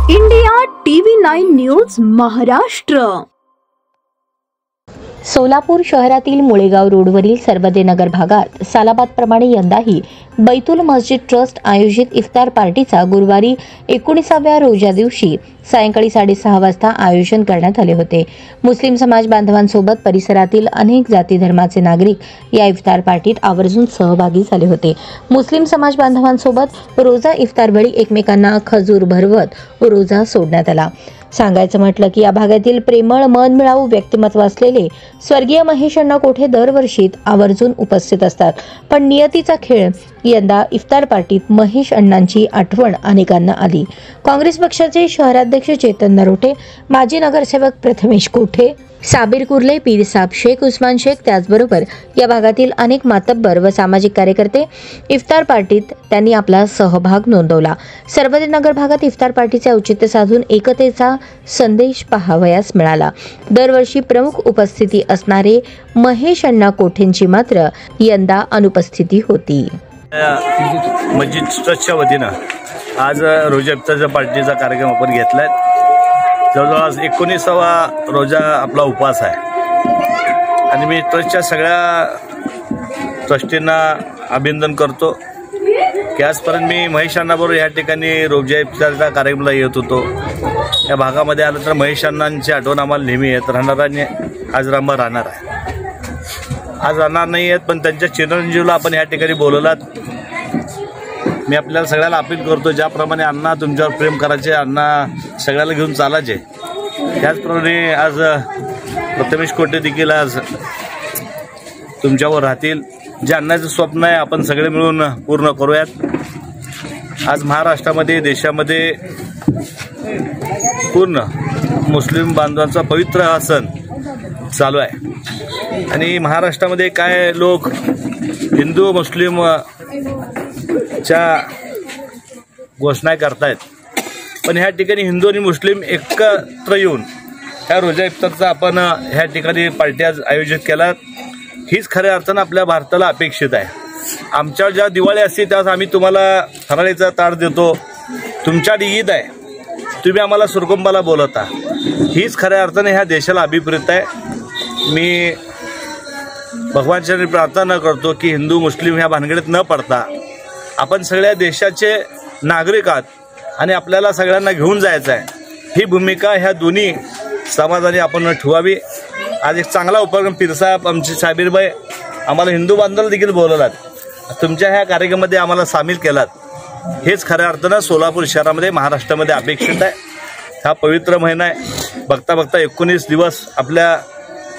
India TV 9 news Maharashtra. Solapur शहरातील मुळेगाव रोडवरील सर्वदे नगर भागात सालाबादप्रमाणे यंदाही बैतुल मस्जिद ट्रस्ट आयोजित इफ्तार पार्टीचा गुरुवारी 19व्या रोजा दिवशी सायंकाळी 6:30 वाजता आयोजन करण्यात आले होते। मुस्लिम समाज बांधवांसोबत परिसरातील अनेक जाती धर्माचे नागरिक या इफ्तार पार्टीत आवर्जून सहभागी झाले होते। मुस्लिम समाज बांधवांसोबत रोजा इफ्तारवेळी एकमेकांना खजूर भरवत रोजा सोडण्यात आला। सांगायचं म्हटलं की या भागातील प्रेमळ मनमिळावू व्यक्तिमत्व असलेले स्वर्गीय महेश अण्णा कोठे दरवर्षी आवर्जून उपस्थित असतात, पण नियतीचा खेळ यंदा इफ्तार पार्टीत महेश अण्णांची आठवण अनेकांना आली। काँग्रेस पक्षाचे शहराध्यक्ष चेतन नरोटे, माजी नगरसेवक प्रथमेश कोठे, साबिर कुर्ले, पीरसाब शेख, उस्मान शेख, त्याचबरोबर या भागातील अनेक मातब्बर व सामाजिक कार्यकर्ते इफ्तार पार्टीत त्यांनी आपला सहभाग नोंदवला। सर्वदे नगर भागात इफ्तार पार्टीचे औचित्य साधून एकतेचा संदेश पाहावयास मिळाला। दरवर्षी प्रमुख उपस्थिती असणारे महेश अण्णा कोठेंची मात्र यंदा अनुपस्थिती होती। मस्जिद ट्रस्टच्या वतीनं आज रोजा इफ्तारच्या पार्टीचा कार्यक्रम आपण घेतलाय। जवळजवळ 19वा रोजा आपला उपवास आहे आणि मी ट्रस्टच्या सगळ्या ट्रस्टींना अभिनंदन करतो की आजपर्यंत मी महेश अण्णाबरोबर या ठिकाणी रोजा इफ्तारच्या कार्यक्रमाला येत होतो। या भागामध्ये आलं तर महेश अण्णांची आठवण आम्हाला नेहमी येत राहणार आणि आज राहणार आहे। आज राहणार नाही आहेत, पण त्यांच्या चिरंजीवला आपण या ठिकाणी बोलवलात। मी आपल्याला सगळ्याला अपील करतो, ज्याप्रमाणे अण्णा तुमच्यावर प्रेम करायचे, अण्णा सगळ्याला घेऊन चालायचे, त्याचप्रमाणे आज प्रथमेश कोठे देखील आज तुमच्यावर राहतील। जे अण्णाचं स्वप्न आहे आपण सगळे मिळून पूर्ण करूयात। आज महाराष्ट्रामध्ये, देशामध्ये पूर्ण मुस्लिम बांधवांचा पवित्र हा सण चालू आहे आणि महाराष्ट्रामध्ये काय लोक हिंदू मुस्लिम च्या घोषणा करतायत, पण ह्या ठिकाणी हिंदू आणि मुस्लिम एकत्र येऊन ह्या रोजा इफ्तारचा आपण ह्या ठिकाणी पार्टी आज आयोजित केला। हीच खऱ्या अर्थानं आपल्या भारताला अपेक्षित आहे। आमच्यावर जेव्हा दिवाळी असते त्यावेळेस आम्ही तुम्हाला फराळीचा ताट देतो, तुमच्याकडे ईद आहे तुम्ही आम्हाला सुरकुंबाला बोलवता। हीच खऱ्या अर्थाने ह्या देशाला अभिप्रेत आहे। मी भगवानच्या प्रार्थना करतो की हिंदू मुस्लिम ह्या भानगडीत न पडता आपण सगळ्या देशाचे नागरिक आहात आणि आपल्याला सगळ्यांना घेऊन जायचं आहे। ही भूमिका ह्या दोन्ही समाजाने आपण ठेवावी। आज एक चांगला उपक्रम पीरसाहेब आमचे साबीरबाई आम्हाला हिंदू बांधवांना देखील बोलवलात, तुमच्या ह्या कार्यक्रमामध्ये आम्हाला सामील केलात। हेच खऱ्या अर्थानं सोलापूर शहरामध्ये महाराष्ट्रामध्ये अपेक्षित आहे। हा पवित्र महिना आहे, बघता बघता 19 दिवस आपल्या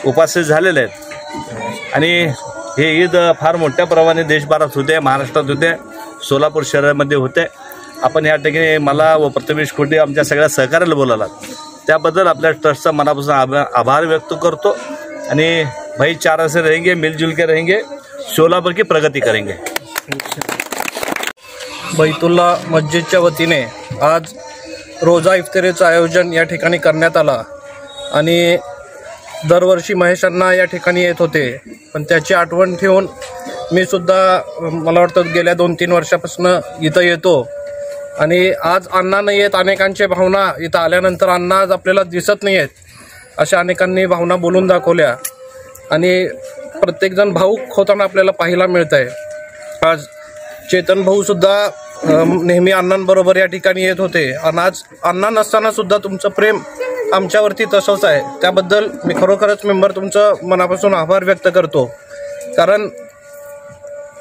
उपास झालेले आहेत आणि हे ईद फार मोठ्या प्रमाणे देशभरात होते, महाराष्ट्रात होते, सोलापूर शहरामध्ये होते। आपण या ठिकाणी मला व प्रथमेश कोठे आमच्या सगळ्या सहकार्याला बोलावलात, त्याबद्दल आपल्या ट्रस्टचा मनापासून आभार व्यक्त करतो आणि भाईचारा ऐसे रहेंगे, मिलजुल के रहेंगे, सोलापूर की प्रगति करेंगे। बैतुल्ला मस्जिदच्या वतीने आज रोजा इफ्तारीचं आयोजन या ठिकाणी करण्यात आला आणि दरवर्षी महेश अण्णा या ठिकाणी येत होते, पण त्याची आठवण ठेवून मी सुद्धा मला वाटतं गेल्या 2-3 वर्षापासून इथं येतो आणि आज अण्णा नाही आहेत। अनेकांच्या भावना इथं आल्यानंतर अण्णा आज आपल्याला दिसत नाही आहेत अशा अनेकांनी भावना बोलून दाखवल्या आणि प्रत्येकजण भाऊक होताना आपल्याला पाहायला मिळत आहे। आज चेतन भाऊ सुद्धा नेहमी अण्णांबरोबर या ठिकाणी येत होते आणि आज अण्णा नसताना सुद्धा तुमचं प्रेम आमच्यावरती तसंच आहे, त्याबद्दल मी खरोखरच मेंबर तुमचं मनापासून आभार व्यक्त करतो। कारण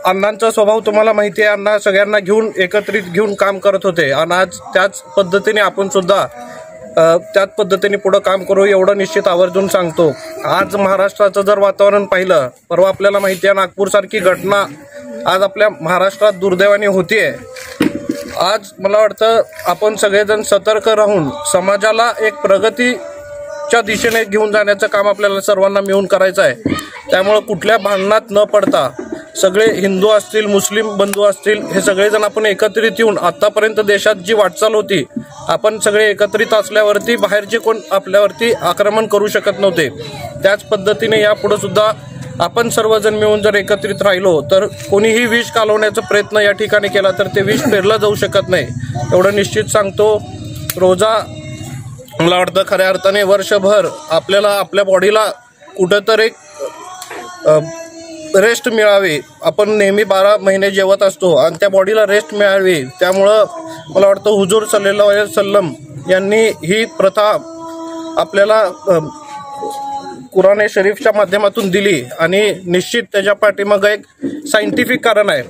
अण्णांचा स्वभाव तुम्हाला माहिती आहे, अण्णा सगळ्यांना घेऊन एकत्रित घेऊन काम करत होते आणि आज त्याच पद्धतीने आपण सुद्धा त्याच पद्धतीने पुढे काम करू एवढं निश्चित आवर्जून सांगतो। आज महाराष्ट्राचं जर वातावरण पाहिलं, परवा आपल्याला माहिती आहे नागपूरसारखी घटना आज आपल्या महाराष्ट्रात दुर्दैवाने होतीये। आज मला वाटतं आपण सगळेजण सतर्क राहून समाजाला एक प्रगतीच्या दिशेने घेऊन जाण्याचं काम आपल्याला सर्वांना मिळून करायचं आहे। त्यामुळे कुठल्या भांडणात न पडता सगळे हिंदू असतील, मुस्लिम बंधू असतील, हे सगळेजण आपण एकत्रित येऊन आतापर्यंत देशात जी वाटचाल होती, आपण सगळे एकत्रित असल्यावरती बाहेरचे कोण आपल्यावरती आक्रमण करू शकत नव्हते। त्याच पद्धतीने यापुढे सुद्धा आपण सर्वजण मिळून जर एकत्रित राहिलो तर कोणीही विष कालवण्याचा प्रयत्न या ठिकाणी केला तर ते विष पेरलं जाऊ शकत नाही, एवढं निश्चित सांगतो. रोजा मला वाटतं खऱ्या अर्थाने वर्षभर आपल्याला आपल्या बॉडीला कुठंतरी रेस्ट मिळावी. आपण नेहमी 12 महिने जेवत असतो आणि त्या बॉडीला रेस्ट मिळावी. त्यामुळं मला वाटतं हुजूर सल्लल्लाहु अलैहि वसल्लम यांनी ही प्रथा आपल्याला कुराण शरीफच्या माध्यमातून दिली आणि निश्चित त्याच्या पाठीमागं एक सायंटिफिक कारण आहे.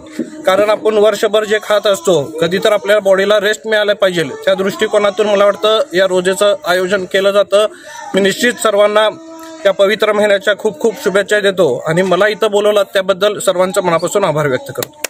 कारण आपण वर्षभर जे खात असतो कधी तर आपल्या बॉडीला रेस्ट मिळायला पाहिजे, त्या दृष्टिकोनातून मला वाटतं या रोजेचं आयोजन केलं जातं. मी निश्चित सर्वांना त्या पवित्र महिन्याच्या खूप खूप शुभेच्छा देतो आणि मला इथं बोलवलं त्याबद्दल सर्वांचा मनापासून आभार व्यक्त करतो.